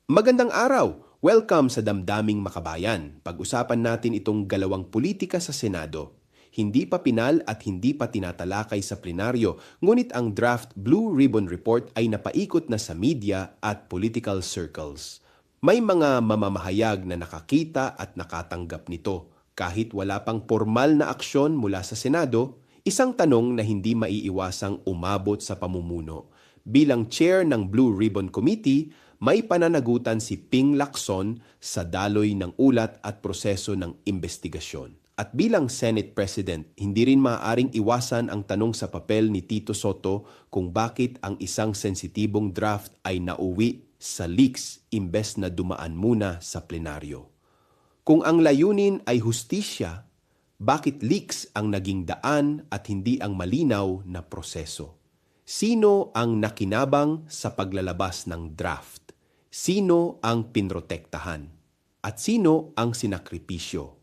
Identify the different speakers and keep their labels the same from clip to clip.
Speaker 1: Magandang araw! Welcome sa Damdaming Makabayan. Pag-usapan natin itong galawang politika sa Senado. Hindi pa pinal at hindi pa tinatalakay sa plenaryo, ngunit ang draft Blue Ribbon Report ay napaikot na sa media at political circles. May mga mamamahayag na nakakita at nakatanggap nito. Kahit wala pang formal na aksyon mula sa Senado, isang tanong na hindi maiiwasang umabot sa pamumuno. Bilang chair ng Blue Ribbon Committee, may pananagutan si Ping Lacson sa daloy ng ulat at proseso ng investigasyon. At bilang Senate President, hindi rin maaaring iwasan ang tanong sa papel ni Tito Soto kung bakit ang isang sensitibong draft ay nauwi sa leaks imbes na dumaan muna sa plenaryo. Kung ang layunin ay hustisya, bakit leaks ang naging daan at hindi ang malinaw na proseso? Sino ang nakinabang sa paglalabas ng draft? Sino ang pinrotektahan? At sino ang sinakripisyo?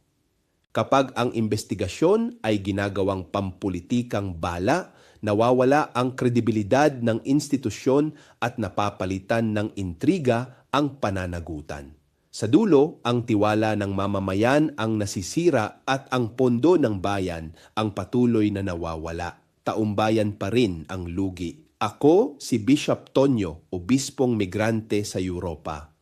Speaker 1: Kapag ang investigasyon ay ginagawang pampulitikang bala, nawawala ang kredibilidad ng institusyon at napapalitan ng intriga ang pananagutan. Sa dulo, ang tiwala ng mamamayan ang nasisira at ang pondo ng bayan ang patuloy na nawawala. Taumbayan pa rin ang lugi. Ako si Bishop Tonyo, obispong migrante sa Europa.